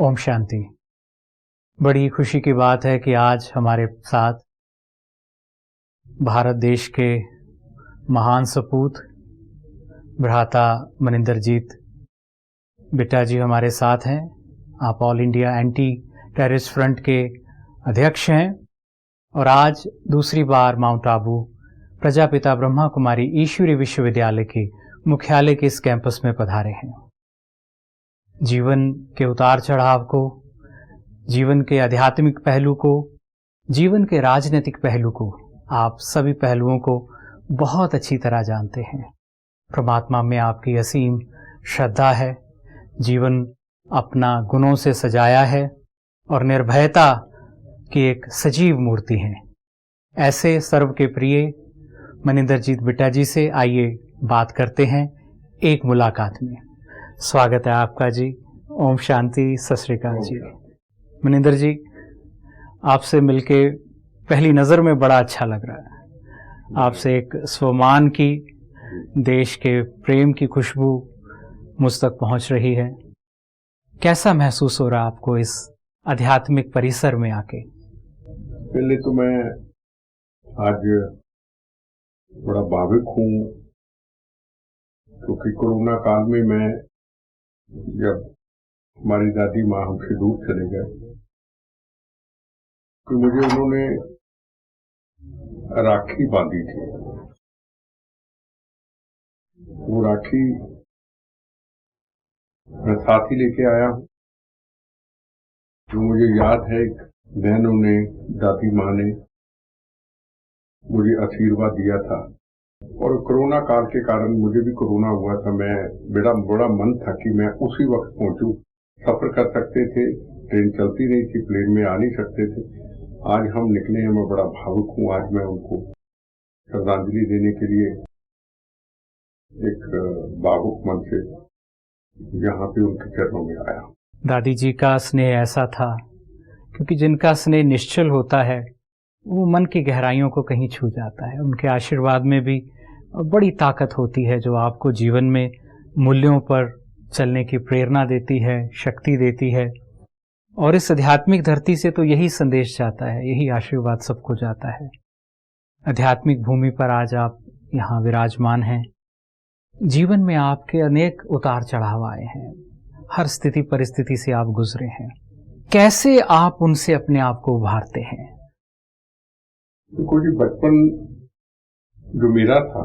ओम शांति। बड़ी खुशी की बात है कि आज हमारे साथ भारत देश के महान सपूत भ्राता मनिंदरजीत बिट्टा जी हमारे साथ हैं। आप all India anti terrorist front के अध्यक्ष हैं और आज दूसरी बार माउंट आबू प्रजापिता ब्रह्मा कुमारी ईश्वरी विश्वविद्यालय के मुख्यालय के इस कैंपस में पधारे हैं। जीवन के उतार चढ़ाव को, जीवन के आध्यात्मिक पहलू को, जीवन के राजनीतिक पहलू को, आप सभी पहलुओं को बहुत अच्छी तरह जानते हैं। परमात्मा में आपकी असीम श्रद्धा है, जीवन अपना गुणों से सजाया है और निर्भयता की एक सजीव मूर्ति है। ऐसे सर्व के प्रिय मनिंदरजीत बिट्टा जी से आइए बात करते हैं एक मुलाकात में। स्वागत है आपका जी। ओम शांति, सत श्री अकाल जी। मनिंदर जी, आपसे मिलके पहली नज़र में बड़ा अच्छा लग रहा है। आपसे एक स्वमान की, देश के प्रेम की खुशबू मुझ तक पहुंच रही है। कैसा महसूस हो रहा है आपको इस आध्यात्मिक परिसर में आके? पहले तो मैं आज बड़ा भावुक हूँ क्योंकि कोरोना काल में मैं जब हमारी दादी माँ हमसे दूर चले गए तो मुझे उन्होंने राखी बांधी थी। वो राखी मैं साथ ही लेके आया हूँ। जो मुझे याद है, एक बहनों ने, दादी माँ ने मुझे आशीर्वाद दिया था। और कोरोना काल के कारण मुझे भी कोरोना हुआ था। मैं बड़ा मन था कि मैं उसी वक्त पहुंचूं। सफर कर सकते थे, ट्रेन चलती नहीं थी, प्लेन में आ नहीं सकते थे। आज हम निकले हैं, मैं बड़ा भावुक हूँ। आज मैं उनको श्रद्धांजलि देने के लिए एक भावुक मन से यहाँ पे उनके चरणों में आया। दादी जी का स्नेह ऐसा था क्योंकि जिनका स्नेह निश्चल होता है वो मन की गहराइयों को कहीं छू जाता है। उनके आशीर्वाद में भी बड़ी ताकत होती है जो आपको जीवन में मूल्यों पर चलने की प्रेरणा देती है, शक्ति देती है। और इस आध्यात्मिक धरती से तो यही संदेश जाता है, यही आशीर्वाद सबको जाता है। आध्यात्मिक भूमि पर आज आप यहाँ विराजमान हैं। जीवन में आपके अनेक उतार चढ़ाव आए हैं, हर स्थिति परिस्थिति से आप गुजरे हैं। कैसे आप उनसे अपने आप को उभारते हैं? देखो जी, बचपन जो मेरा था,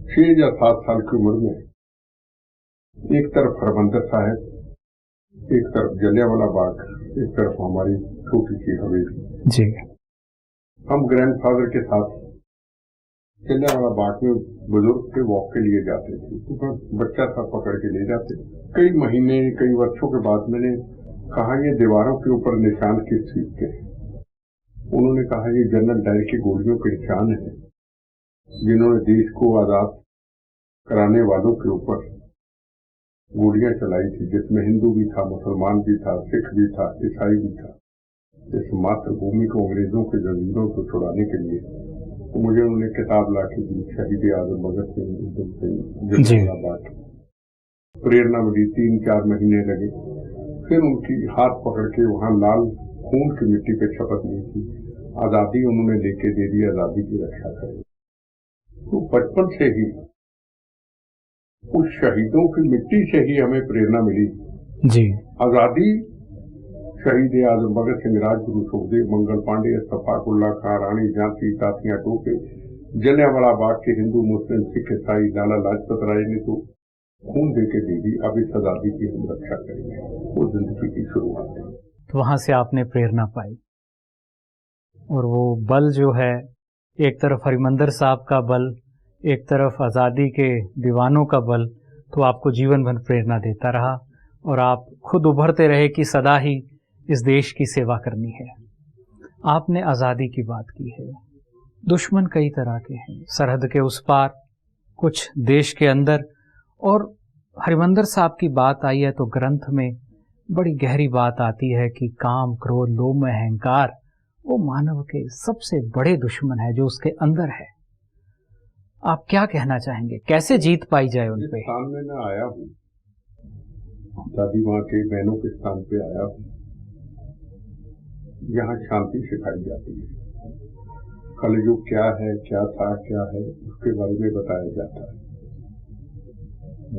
6 या 7 साल की उम्र में, एक तरफ हरमंदिर साहिब, एक तरफ जलियांवाला बाग, एक तरफ हमारी छोटी सी हवेली जी। हम ग्रैंडफादर के साथ जलियांवाला बाग में बुजुर्ग के वॉक के लिए जाते थे। तो बच्चा था, पकड़ के ले जाते। कई महीने, कई वर्षों के बाद मैंने कहा, ये दीवारों के ऊपर निशान किस चीज के? उन्होंने कहा, ये जनरल डायर की गोलियों के निशान है जिन्होंने देश को आजाद कराने वालों के ऊपर गोलियां चलाई थी, जिसमें हिंदू भी था, मुसलमान भी था, सिख भी था, ईसाई भी था। इस मातृभूमि को अंग्रेजों के जंजीरों को छुड़ाने के लिए तो मुझे उन्होंने किताब ला के दी, शहीद आजम भगत सिंह, उधम सिंह, जलियांवाला। प्रेरणा मिली। 3-4 महीने लगे। फिर उनकी हाथ पकड़ के वहां लाल खून की मिट्टी पे शपथ ली थी, आजादी उन्होंने लेके दे दी, आजादी की रक्षा करें। तो बचपन से ही उस शहीदों की मिट्टी से ही हमें प्रेरणा मिली जी। आजादी शहीद आजम भगत सिंह, राजगुरु सुखदेव, मंगल पांडे, सफाकुल्ला खां, रानी झांसी, तात्या टोपे, जलियांवाला बाग के हिंदू, मुस्लिम, सिख, ईसाई, लाला लाजपत राय ने तो खून दे के दे दी। अब इस आजादी की हम रक्षा करेंगे। वो जिंदगी की शुरुआत है। तो वहां से आपने प्रेरणा पाई और वो बल जो है, एक तरफ हरिमंदिर साहब का बल, एक तरफ आज़ादी के दीवानों का बल, तो आपको जीवन भर प्रेरणा देता रहा और आप खुद उभरते रहे कि सदा ही इस देश की सेवा करनी है। आपने आज़ादी की बात की है। दुश्मन कई तरह के हैं, सरहद के उस पार, कुछ देश के अंदर। और हरिमंदिर साहब की बात आई है तो ग्रंथ में बड़ी गहरी बात आती है कि काम, क्रोध, लोभ, अहंकार वो मानव के सबसे बड़े दुश्मन है जो उसके अंदर है। आप क्या कहना चाहेंगे, कैसे जीत पाई जाए उन पे? सामने मैं आया हूँ दादी माँ के बहनों के स्थान पे आया हूँ। यहाँ शांति सिखाई जाती है। कलयुग क्या है, क्या था, क्या है, उसके बारे में बताया जाता है।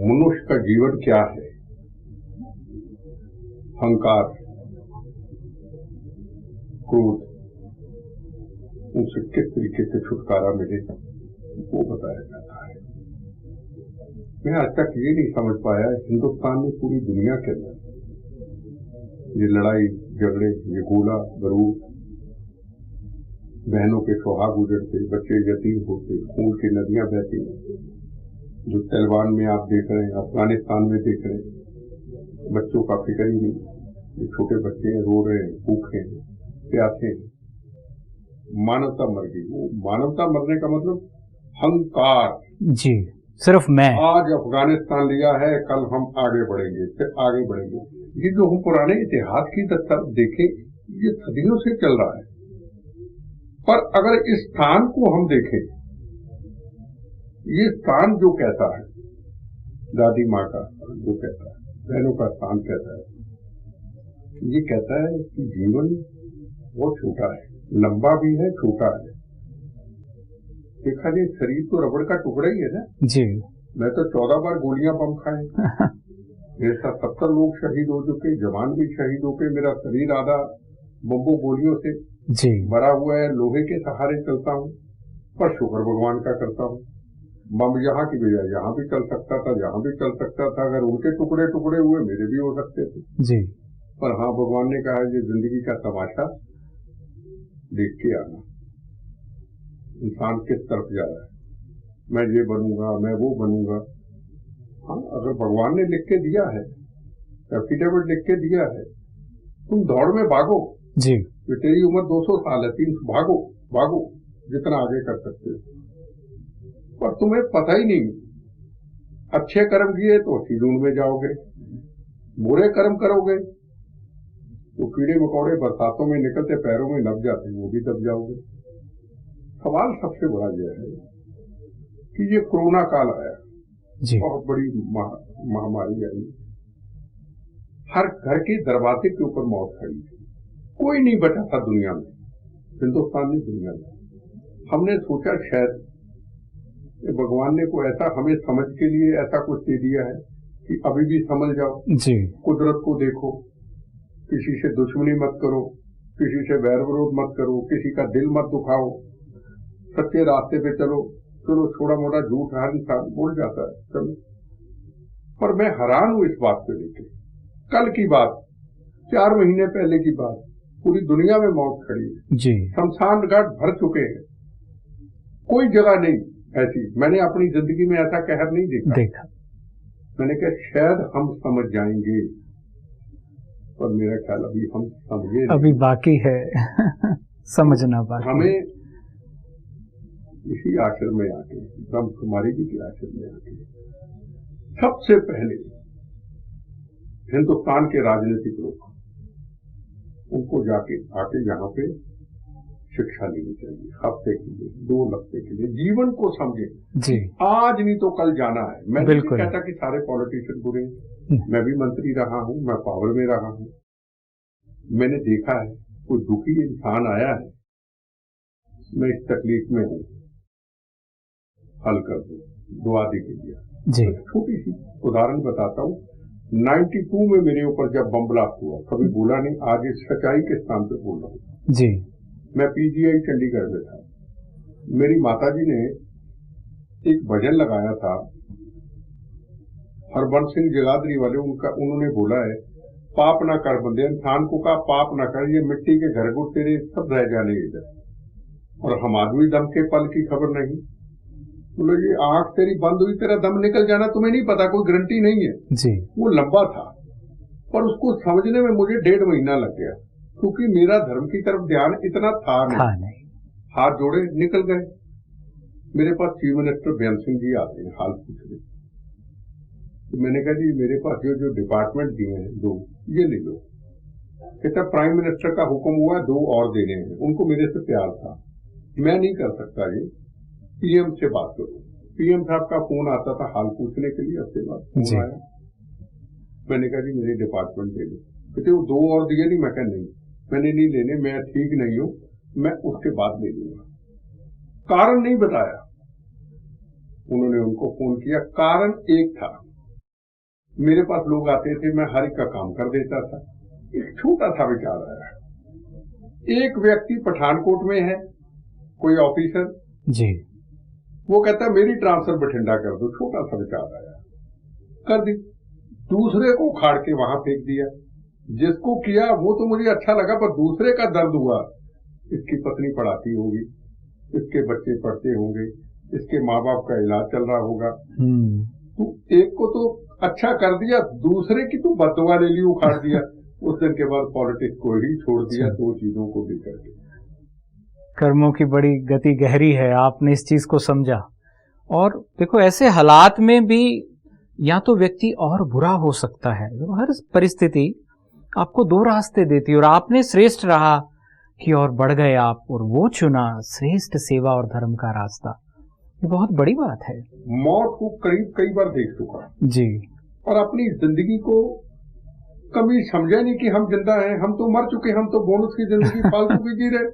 मनुष्य का जीवन क्या है, अहंकार, क्रोध, उनसे किस तरीके से छुटकारा मिले वो बताया जाता है। मैं आज तक ये नहीं समझ पाया, हिंदुस्तान ने पूरी दुनिया के अंदर ये लड़ाई झगड़े, ये गोला बारूद, बहनों के सुहाग उजड़ते, बच्चे यतीम होते, खून की नदियां बहती, जो तालिबान में आप देख रहे हैं, अफगानिस्तान में देख रहे हैं, बच्चों का फिक्र ही नहीं। ये छोटे बच्चे हैं, रो रहे हैं, भूखे हैं, प्यासे हैं, मानवता मर गई। वो मानवता मरने का मतलब अहंकार जी, सिर्फ मैं। आज अफगानिस्तान लिया है, कल हम आगे बढ़ेंगे, फिर आगे बढ़ेंगे। ये जो हम पुराने इतिहास की तरफ देखें, ये सदियों से चल रहा है। पर अगर इस स्थान को हम देखें, ये स्थान जो कहता है, दादी माँ का स्थान जो कहता है, बहनों का स्थान कहता है, ये कहता है कि जीवन बहुत छोटा है, लंबा भी है, छोटा है। देखा जाए शरीर तो रबड़ का टुकड़ा ही है ना जी। मैं तो 14 बार गोलियां बम खाए, मेरे साथ 70 लोग शहीद हो चुके, जवान भी शहीद हो के, मेरा शरीर आधा बम्बो गोलियों से जी भरा हुआ है, लोहे के सहारे चलता हूँ, पर शुक्र भगवान का करता हूँ। बम यहाँ की बजाय यहाँ भी चल सकता था, यहाँ भी चल सकता था, अगर उनके टुकड़े टुकड़े हुए मेरे भी हो सकते थे जी। पर हाँ, भगवान ने कहा ये जिंदगी का तमाशा देख के आना, इंसान किस तरफ जा रहा है, मैं ये बनूंगा, मैं वो बनूंगा। हाँ, अगर भगवान ने लिख के दिया है, एफिडेविट लिख के दिया है, तुम दौड़ में भागो जी। तो तेरी उम्र 200 साल है, 300, भागो भागो जितना आगे कर सकते हो। पर तुम्हें पता ही नहीं, अच्छे कर्म किए तो अच्छी धून में जाओगे, बुरे कर्म करोगे तो कीड़े मकोड़े बरसातों में निकलते पैरों में लग जाते, वो भी दब जाओगे। सवाल सबसे बड़ा यह है कि ये कोरोना काल आया, बहुत बड़ी महामारी आई, हर घर के दरवाजे के ऊपर मौत खड़ी थी, कोई नहीं बचा था दुनिया में, हिंदुस्तान नहीं दुनिया में। हमने सोचा शायद भगवान ने कोई ऐसा हमें समझ के लिए ऐसा कुछ दे दिया है कि अभी भी समझ जाओ जी, कुदरत को देखो, किसी से दुश्मनी मत करो, किसी से वैर विरोध मत करो, किसी का दिल मत दुखाओ, सच्चे रास्ते पे चलो। चलो थोड़ा मोटा झूठ हर इंसान बोल जाता है, चलो। पर मैं हैरान हूं इस बात को लेकर, कल की बात, 4 महीने पहले की बात, पूरी दुनिया में मौत खड़ी है जी, शमशान घाट भर चुके हैं, कोई जगह नहीं ऐसी। मैंने अपनी जिंदगी में ऐसा कहर नहीं देखा। मैंने कहा शायद हम समझ जाएंगे, पर मेरा ख्याल अभी हम समझे अभी बाकी है समझना बाकी। हमें इसी आश्रम में आके, ब्रह्म कुमारी जी के आश्रम में आके, सबसे पहले हिंदुस्तान के राजनीतिक लोग उनको जाके आके यहाँ पे शिक्षा लेनी चाहिए, हफ्ते के लिए, 2 हफ्ते के लिए, जीवन को समझे जी। आज नहीं तो कल जाना है। मैं नहीं कहता कि सारे पॉलिटिशियन बुरे, मैं भी मंत्री रहा हूं, मैं पावर में रहा हूं, मैंने देखा है कोई दुखी इंसान आया है, मैं इस तकलीफ में हूं, हल कर दो, दुआ दी कीजिए। छोटी सी उदाहरण बताता हूँ, 92 में मेरे ऊपर जब बम ब्लास्ट हुआ, कभी बोला नहीं, आज इस सच्चाई के स्थान पे बोल रहा हूँ जी। मैं पीजीआई चंडीगढ़ में था, मेरी माताजी ने एक भजन लगाया था, हरबंस सिंह जगाधरी वाले, उन्होंने बोला है, पाप ना कर बंदे, इंसान को कहा पाप ना कर, ये मिट्टी के घर को तेरे सब रह जाने इधर, और हम आदमी दम के पल की खबर नहीं। बोले ये आंख तेरी बंद हुई, तेरा दम निकल जाना तुम्हें नहीं पता, कोई गारंटी नहीं है जी। वो लंबा था, पर उसको समझने में मुझे 1.5 महीना लग गया, क्योंकि मेरा धर्म की तरफ ध्यान इतना था नहीं। हाथ जोड़े निकल गए। मेरे पास चीफ मिनिस्टर बेअंत सिंह जी आते हैं हाल पूछने, तो मैंने कहा जी मेरे पास जो डिपार्टमेंट दिए हैं 2, ये ले लो। कहता प्राइम मिनिस्टर का हुक्म हुआ 2 और देने हैं, उनको मेरे से प्यार था, मैं नहीं कर सकता ये, पीएम से बात करो। पीएम साहब का फोन आता था हाल पूछने के लिए, हफ्ते बाद फोन आया, मैंने कहा जी मेरे डिपार्टमेंट दे दो। कहते वो 2 और दिए नहीं। मैं कहा नहीं, मैंने नहीं लेने, मैं ठीक नहीं हूं, मैं उसके बाद ले लूंगा। कारण नहीं बताया। उन्होंने उनको फोन किया। कारण एक था, मेरे पास लोग आते थे, मैं हर एक का काम कर देता था। एक छोटा सा विचार आया, एक व्यक्ति पठानकोट में है, कोई ऑफिसर जी, वो कहता मेरी ट्रांसफर बठिंडा कर दो। छोटा सा विचार आया, कर दी। दूसरे को उखाड़ के वहां फेंक दिया। जिसको किया वो तो मुझे अच्छा लगा, पर दूसरे का दर्द हुआ। इसकी पत्नी पढ़ाती होगी, इसके बच्चे पढ़ते होंगे, इसके माँ बाप का इलाज चल रहा होगा। तू एक को तो अच्छा कर दिया, दूसरे की तू बददुआ ले ली, उखाड़ दिया। उस दिन के बाद पॉलिटिक्स को ही छोड़ दिया, 2 चीजों को लेकर के। कर्मों की बड़ी गति गहरी है, आपने इस चीज को समझा। और देखो ऐसे हालात में भी या तो व्यक्ति और बुरा हो सकता है, हर परिस्थिति आपको 2 रास्ते देती है, और आपने श्रेष्ठ रहा कि और बढ़ गए आप, और वो चुना श्रेष्ठ सेवा और धर्म का रास्ता। ये बहुत बड़ी बात है। मौत को करीब कई बार देख चुका जी, और अपनी जिंदगी को कभी समझा नहीं कि हम जिंदा हैं, हम तो मर चुके, हम तो बोनस की जिंदगी फालतू की जी रहे।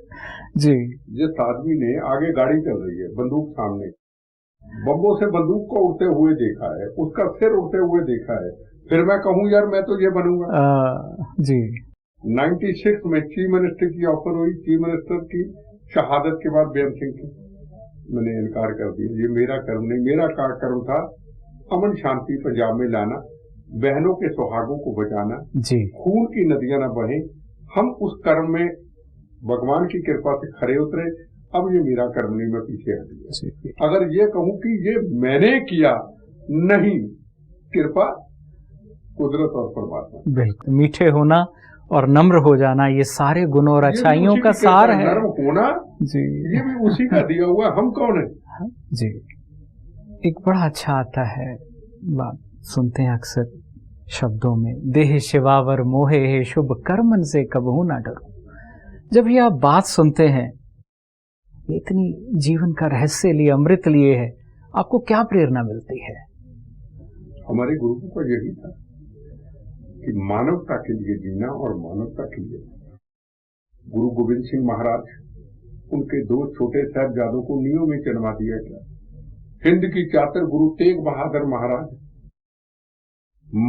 जी, जिस आदमी ने आगे गाड़ी चल रही है, बंदूक सामने, बम्बों से बंदूक को उड़ते हुए देखा है, उसका सिर उड़ते हुए देखा है, फिर मैं कहूं यार मैं तो ये बनूंगा। जी, 96 में चीफ मिनिस्टर की ऑफर हुई, चीफ मिनिस्टर की शहादत के बाद बेअम सिंह की, मैंने इनकार कर दिया। ये मेरा कर्म नहीं, मेरा कर्म था अमन शांति पंजाब में लाना, बहनों के सुहागों को बचाना, जी, खून की नदियां न बहें। हम उस कर्म में भगवान की कृपा से खरे उतरे। अब ये मेरा कर्म नहीं, मैं पीछे हट गया। अगर ये कहूं कि ये मैंने किया, नहीं, कृपा कुदरत और परमात्मा। बिल्कुल, मीठे होना और नम्र हो जाना, ये सारे गुणों और अच्छाइयों का सार है। नम्र होना जी, ये भी उसी का दिया हुआ। हम कौन है जी। एक बड़ा अच्छा आता है, बात सुनते हैं अक्सर शब्दों में, देह शिवावर मोहे है शुभ कर्मन से कबहू ना डरो। जब ये आप बात सुनते हैं, इतनी जीवन का रहस्य लिए, अमृत लिए है, आपको क्या प्रेरणा मिलती है? हमारे गुरु का यही था कि मानवता के लिए जीना और मानवता के लिए। गुरु गोविंद सिंह महाराज, उनके 2 छोटे साहबजादों को नींव में चढ़वा दिया गया। हिंद की चादर गुरु तेग बहादुर महाराज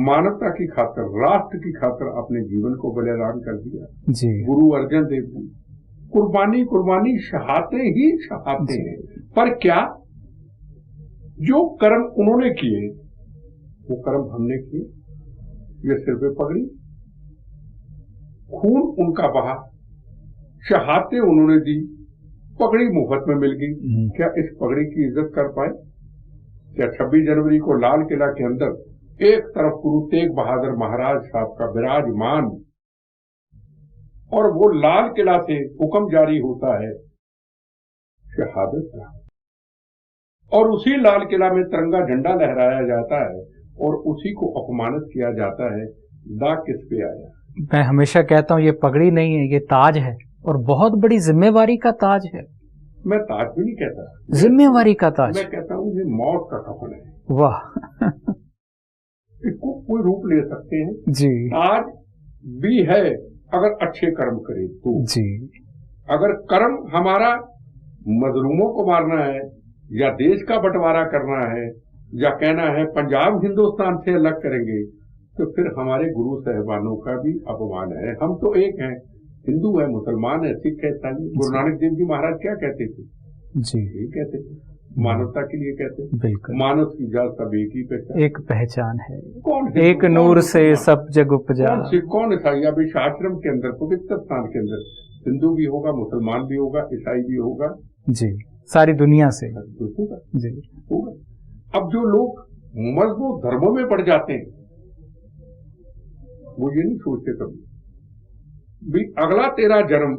मानवता की खातिर, राष्ट्र की खातिर अपने जीवन को बलिदान कर दिया जी। गुरु अर्जन देव जी कुर्बानी कुर्बानी शहाते ही शहाते हैं। पर क्या जो कर्म उन्होंने किए वो कर्म हमने किए? ये सिर पे पगड़ी, खून उनका बहा, शहाते उन्होंने दी, पगड़ी मुफ्त में मिल गई। क्या इस पगड़ी की इज्जत कर पाए? क्या 26 जनवरी को लाल किला के अंदर एक तरफ गुरु तेग बहादुर महाराज साहब का विराजमान, और वो लाल किला से हुक्म जारी होता है शहादत का, और उसी लाल किला में तिरंगा झंडा लहराया जाता है और उसी को अपमानित किया जाता है। दाग किस पे आया? मैं हमेशा कहता हूं ये पगड़ी नहीं है, ये ताज है, और बहुत बड़ी जिम्मेवारी का ताज है। मैं ताज भी नहीं कहता, जिम्मेवारी का ताज। मैं कहता हूं ये मौत का कफन है। वाह इसको कोई रूप ले सकते हैं जी। ताज भी है अगर अच्छे कर्म करे तो जी। अगर कर्म हमारा मजलूमों को मारना है, या देश का बंटवारा करना है, या कहना है पंजाब हिंदुस्तान से अलग करेंगे, तो फिर हमारे गुरु साहिबानों का भी अपमान है। हम तो एक हैं, हिंदू है, मुसलमान है, सिख है, ईसाई। गुरु नानक देव जी महाराज क्या कहते थे जी? यही कहते थे, मानवता के लिए कहते थे। बिल्कुल, मानव की जात सब एक ही पहचान, एक पहचान है। कौन है? एक नूर से सब जग उपजा। कौन ईसाई? अभी आश्रम के अंदर, पवित्र स्थान के अंदर हिंदू भी होगा, मुसलमान भी होगा, ईसाई भी होगा जी, सारी दुनिया से होगा जी, होगा। अब जो लोग मजबूत धर्मों में पड़ जाते हैं, वो ये नहीं सोचते कभी भी अगला तेरा जन्म,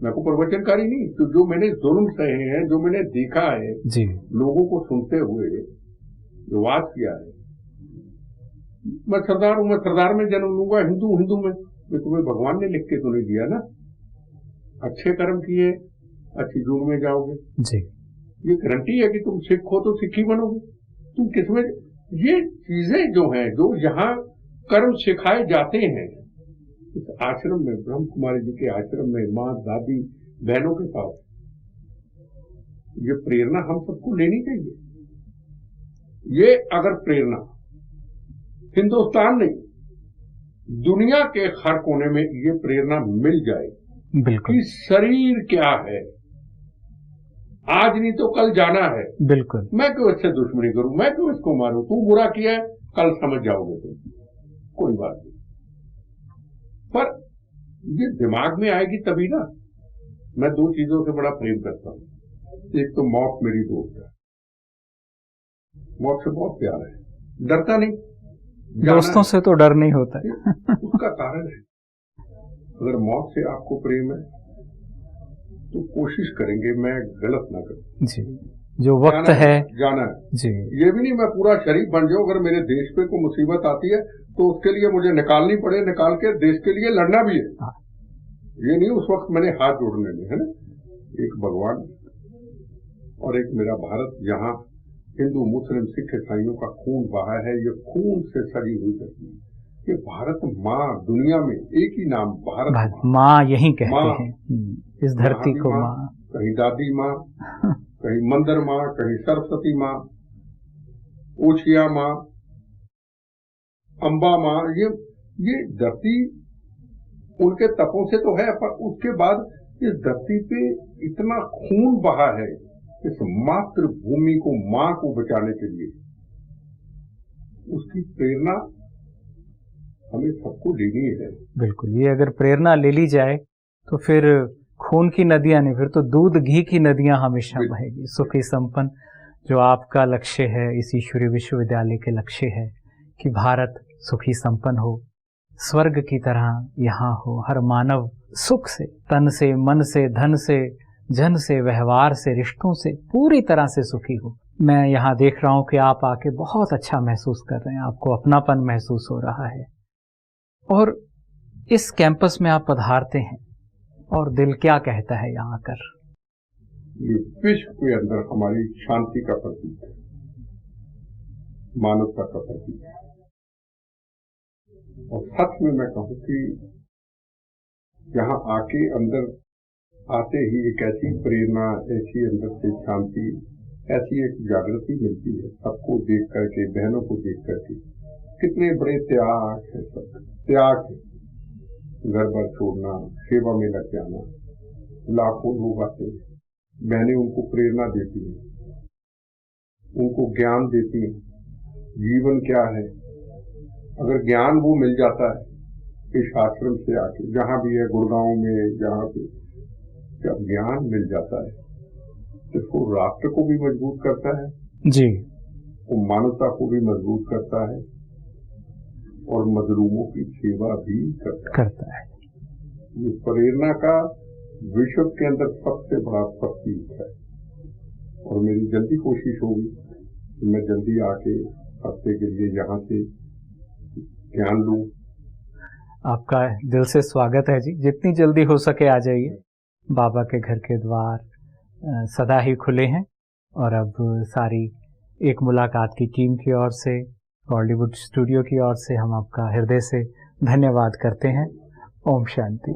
मैं को प्रवचनकारी नहीं, तो जो मैंने जुल्म सहे हैं, जो मैंने देखा है जी, लोगों को सुनते हुए जो वाद किया है, मैं सरदार हूं, मैं सरदार में जन्म लूंगा, हिंदू में। मैं तुम्हें भगवान ने लिख के तो नहीं दिया ना। अच्छे कर्म किए, अच्छी जून में जाओगे जी। ये गारंटी है कि तुम सिख हो तो सिख ही बनोगे। तुम किसमें? ये चीजें जो हैं, जो यहाँ कर्म सिखाए जाते हैं इस आश्रम में, ब्रह्म कुमारी जी के आश्रम में, माँ दादी बहनों के साथ, ये प्रेरणा हम सबको लेनी चाहिए। ये अगर प्रेरणा हिंदुस्तान नहीं, दुनिया के हर कोने में ये प्रेरणा मिल जाए कि शरीर क्या है, आज नहीं तो कल जाना है, बिल्कुल, मैं क्यों इससे दुश्मनी करूं, मैं क्यों इसको मारूं, तू बुरा किया है कल समझ जाओगे तुम, कोई बात नहीं। पर ये दिमाग में आएगी तभी ना। मैं दो चीजों से बड़ा प्रेम करता हूं, एक तो मौत मेरी दोस्त है, मौत से बहुत प्यार है, डरता नहीं, दोस्तों से तो डर नहीं होता है। उसका कारण है, अगर मौत से आपको प्रेम है तो कोशिश करेंगे मैं गलत ना करूं जी, जो वक्त है जाना है जी, ये भी नहीं मैं पूरा शरीफ बन जाऊं, अगर मेरे देश पे कोई मुसीबत आती है तो उसके लिए मुझे निकालनी पड़े, निकाल के देश के लिए लड़ना भी है। ये नहीं उस वक्त मैंने हाथ जोड़ने में, है ना। एक भगवान और एक मेरा भारत, यहाँ हिंदू मुस्लिम सिख ईसाइयों का खून बहा है, ये खून से सजी हुई धरती, ये भारत माँ, दुनिया में एक ही नाम भारत माँ यही कहते हैं इस धरती को माँ। कहीं दादी माँ, कहीं मंदिर माँ, कहीं सरस्वती माँ, ओछिया माँ, अम्बा माँ, ये धरती उनके तपों से तो है, पर उसके बाद इस धरती पे इतना खून बहा है इस मातृभूमि को, माँ को बचाने के लिए। उसकी प्रेरणा हमें सबको लेनी है। बिल्कुल, ये अगर प्रेरणा ले ली जाए तो फिर खून की नदियां नहीं, फिर तो दूध घी की नदियां हमेशा बहेगी। सुखी संपन्न जो आपका लक्ष्य है, इस ईश्वरीय विश्वविद्यालय के लक्ष्य है कि भारत सुखी संपन्न हो, स्वर्ग की तरह यहाँ हो, हर मानव सुख से, तन से, मन से, धन से, जन से, व्यवहार से, रिश्तों से पूरी तरह से सुखी हो। मैं यहाँ देख रहा हूँ कि आप आके बहुत अच्छा महसूस कर रहे हैं, आपको अपनापन महसूस हो रहा है, और इस कैंपस में आप पधारते हैं और दिल क्या कहता है यहाँ आकर। ये विश्व के अंदर हमारी शांति का प्रतीक है, मानवता का प्रतीक है, और सच में मैं कहूँ कि यहाँ आके अंदर आते ही एक ऐसी प्रेरणा, ऐसी अंदर से शांति, ऐसी एक जागृति मिलती है सबको देख करके, बहनों को देख करके। कितने बड़े त्याग है, सब त्याग है, घर बार छोड़ना, सेवा में लग जाना। लाखों लोग आते हैं, बहनें उनको प्रेरणा देती हैं, उनको ज्ञान देती हैं, जीवन क्या है। अगर ज्ञान वो मिल जाता है इस आश्रम से आके, जहां भी है, गुड़गांव में, जहां पे जब ज्ञान मिल जाता है तो वो राष्ट्र को भी मजबूत करता है जी, वो मानवता को भी मजबूत करता है, और मजलूमों की सेवा भी करता है। ये प्रेरणा का विश्व के अंदर सबसे बड़ा प्रतीक है, और मेरी जल्दी कोशिश होगी कि मैं जल्दी आके हफ्ते के लिए यहाँ से ज्ञान लूं। आपका दिल से स्वागत है जी, जितनी जल्दी हो सके आ जाइए। बाबा के घर के द्वार सदा ही खुले हैं, और अब सारी एक मुलाकात की टीम की ओर से, बॉलीवुड स्टूडियो की ओर से हम आपका हृदय से धन्यवाद करते हैं। ओम शांति।